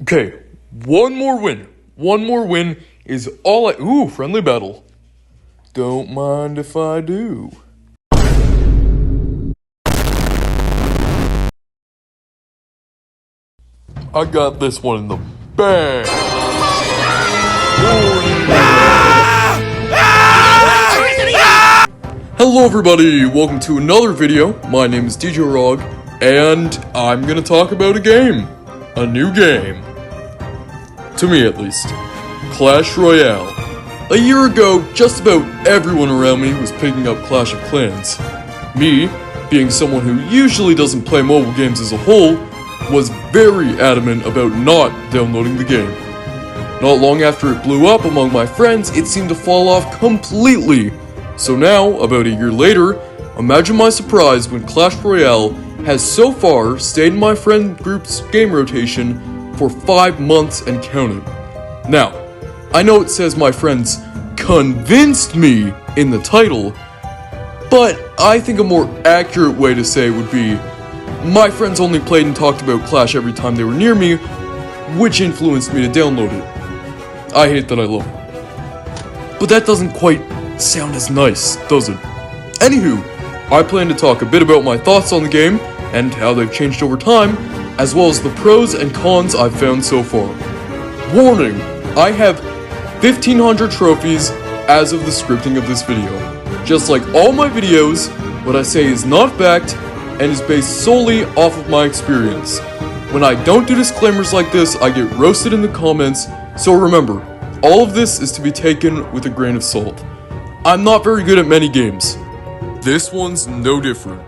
Okay, one more win. One more win is all I... Ooh, friendly battle. Don't mind if I do. I got this one in the bag. Hello everybody, welcome to another video. My name is DJ Rog, and I'm gonna talk about a game. A new game. To me at least. Clash Royale. A year ago, just about everyone around me was picking up Clash of Clans. Me, being someone who usually doesn't play mobile games as a whole, was very adamant about not downloading the game. Not long after it blew up among my friends, it seemed to fall off completely. So now, about a year later, imagine my surprise when Clash Royale has so far stayed in my friend group's game rotation for 5 months and counting. Now, I know it says my friends convinced me in the title, but I think a more accurate way to say it would be my friends only played and talked about Clash every time they were near me, which influenced me to download it. I hate that I love it. But that doesn't quite sound as nice, does it? Anywho, I plan to talk a bit about my thoughts on the game and how they've changed over time, as well as the pros and cons I've found so far. Warning, I have 1,500 trophies as of the scripting of this video. Just like all my videos, what I say is not fact and is based solely off of my experience. When I don't do disclaimers like this, I get roasted in the comments, so remember, all of this is to be taken with a grain of salt. I'm not very good at many games. This one's no different.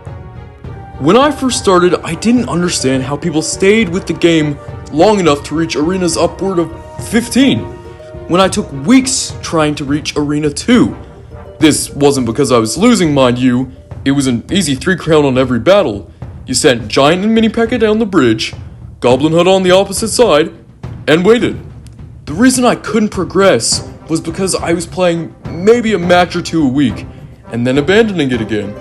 When I first started, I didn't understand how people stayed with the game long enough to reach arenas upward of 15, when I took weeks trying to reach Arena 2. This wasn't because I was losing, mind you. It was an easy 3 crown on every battle. You sent Giant and Mini P.E.K.K.A down the bridge, Goblin Hut on the opposite side, and waited. The reason I couldn't progress was because I was playing maybe a match or two a week, and then abandoning it again.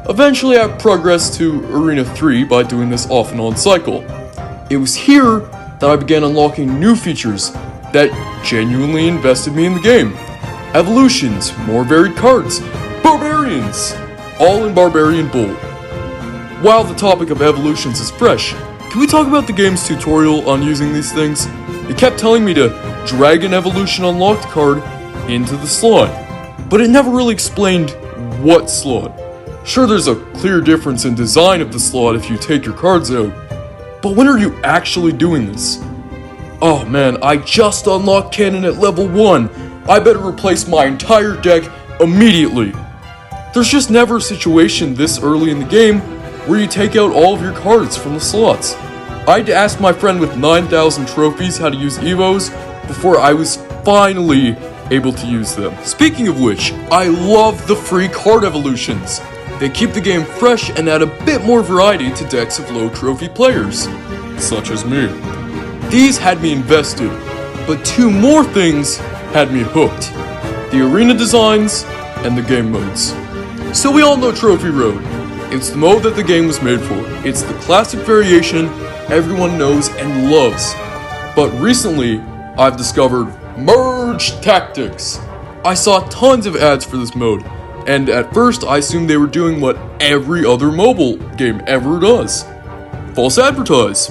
Eventually I progressed to Arena 3 by doing this off and on cycle. It was here that I began unlocking new features that genuinely invested me in the game. Evolutions, more varied cards, barbarians, all in Barbarian Bolt. While the topic of evolutions is fresh, can we talk about the game's tutorial on using these things? It kept telling me to drag an evolution unlocked card into the slot, but it never really explained what slot. Sure, there's a clear difference in design of the slot if you take your cards out, but when are you actually doing this? Oh man, I just unlocked Cannon at level 1. I better replace my entire deck immediately. There's just never a situation this early in the game where you take out all of your cards from the slots. I'd asked my friend with 9,000 trophies how to use Evos before I was finally able to use them. Speaking of which, I love the free card evolutions. They keep the game fresh and add a bit more variety to decks of low trophy players, such as me. These had me invested, but 2 more things had me hooked. The arena designs and the game modes. So we all know Trophy Road. It's the mode that the game was made for. It's the classic variation everyone knows and loves. But recently, I've discovered Merge Tactics. I saw tons of ads for this mode, and at first I assumed they were doing what every other mobile game ever does. False advertise.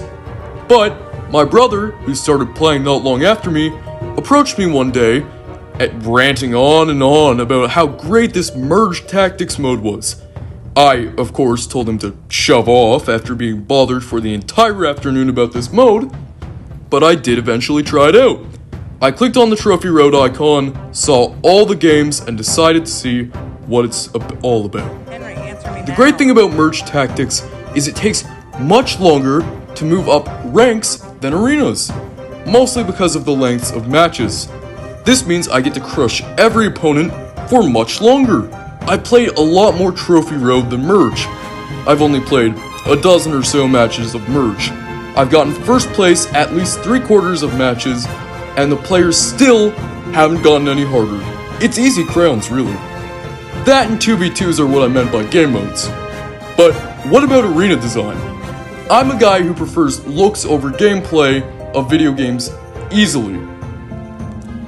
But my brother, who started playing not long after me, approached me one day ranting on and on about how great this Merge Tactics mode was. I, of course, told him to shove off after being bothered for the entire afternoon about this mode, but I did eventually try it out. I clicked on the Trophy Road icon, saw all the games, and decided to see what it's all about. The great thing about Merge Tactics is it takes much longer to move up ranks than arenas, mostly because of the lengths of matches. This means I get to crush every opponent for much longer. I played a lot more Trophy Road than Merge. I've only played a dozen or so matches of Merge. I've gotten first place at least 3/4 of matches, and the players still haven't gotten any harder. It's easy crowns, really. That and 2v2s are what I meant by game modes. But what about arena design? I'm a guy who prefers looks over gameplay, of video games easily.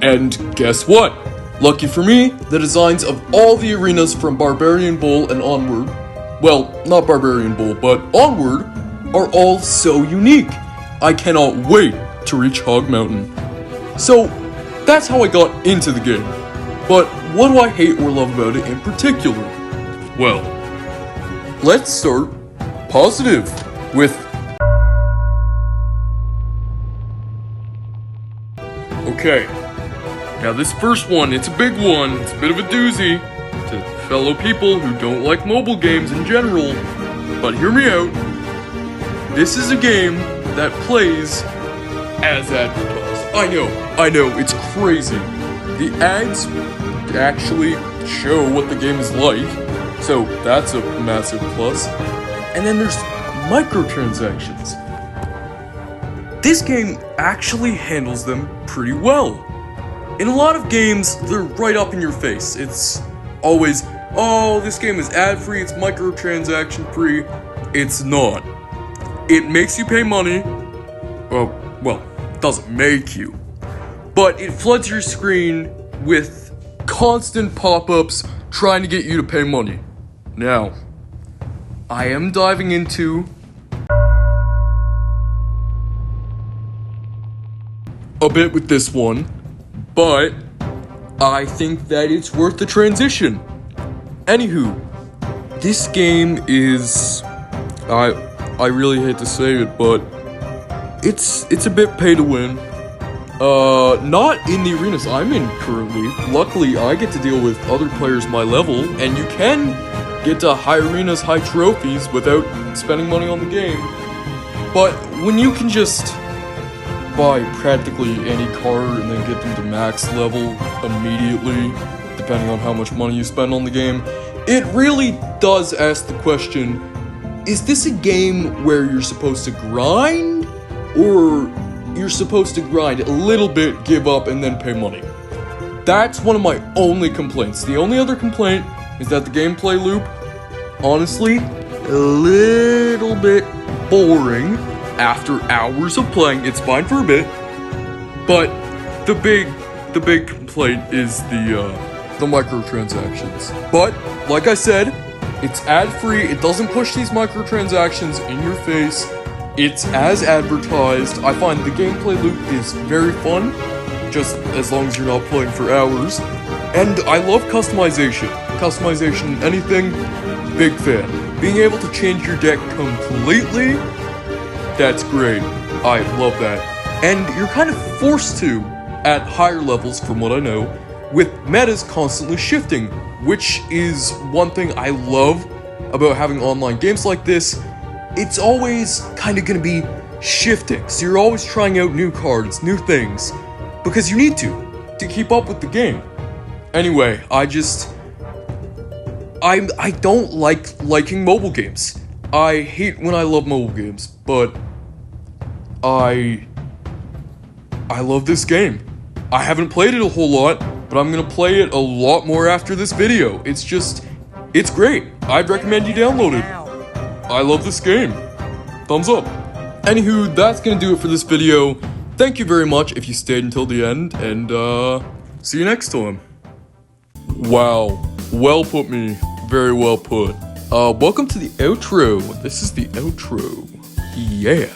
And guess what? Lucky for me, the designs of all the arenas from Barbarian Bowl and onward, well, not Barbarian Bowl, but onward, are all so unique. I cannot wait to reach Hog Mountain. So, that's how I got into the game. But what do I hate or love about it in particular? Well, let's start positive with... Okay, now this first one, it's a big one, it's a bit of a doozy to fellow people who don't like mobile games in general, but hear me out. This is a game that plays as advertised. I know, it's crazy. The ads actually show what the game is like, so that's a massive plus. And then there's microtransactions. This game actually handles them pretty well. In a lot of games, they're right up in your face. It's always, oh, this game is ad-free, it's microtransaction free. It's not. It makes you pay money. Well, it doesn't make you. But it floods your screen with constant pop-ups trying to get you to pay money. Now, I am diving into a bit with this one, but I think that it's worth the transition. Anywho, this game is, I really hate to say it, but it's a bit pay to win. Not in the arenas I'm in currently. Luckily, I get to deal with other players my level, and you can get to high arenas, high trophies without spending money on the game. But when you can just buy practically any car and then get them to max level immediately, depending on how much money you spend on the game, it really does ask the question, is this a game where you're supposed to grind, or you're supposed to grind a little bit, give up, and then pay money? That's one of my only complaints. The only other complaint is that the gameplay loop, honestly, a little bit boring after hours of playing. It's fine for a bit, but the big complaint is the microtransactions. But like I said, it's ad-free. It doesn't push these microtransactions in your face. It's as advertised. I find the gameplay loop is very fun, just as long as you're not playing for hours. And I love customization. Customization, anything, big fan. Being able to change your deck completely, that's great. I love that. And you're kind of forced to at higher levels, from what I know, with metas constantly shifting, which is one thing I love about having online games like this. It's always kind of going to be shifting, so you're always trying out new cards, new things, because you need to keep up with the game. Anyway, I don't like liking mobile games. I hate when I love mobile games, but I love this game. I haven't played it a whole lot, but I'm gonna play it a lot more after this video. It's great. I'd recommend you download it. I love this game. Thumbs up. Anywho, that's gonna do it for this video. Thank you very much if you stayed until the end, and see you next time. Wow, well put me. Very well put. Welcome to the outro. This is the outro. Yeah.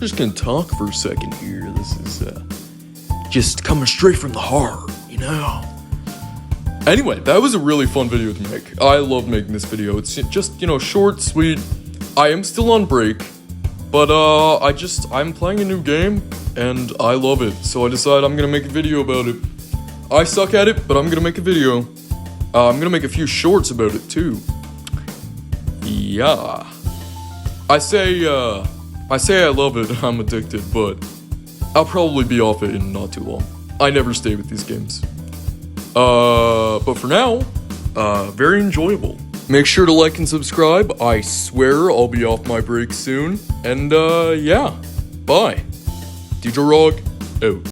Just gonna talk for a second here. This is just coming straight from the heart, you know? Anyway, that was a really fun video to make. I love making this video. It's just, short, sweet. I am still on break, but I'm playing a new game, and I love it. So I decided I'm gonna make a video about it. I suck at it, but I'm gonna make a video. I'm gonna make a few shorts about it, too. Yeah. I say I love it, I'm addicted, but I'll probably be off it in not too long. I never stay with these games. But for now, very enjoyable. Make sure to like and subscribe. I swear I'll be off my break soon. And, yeah. Bye. DJ Rog, out.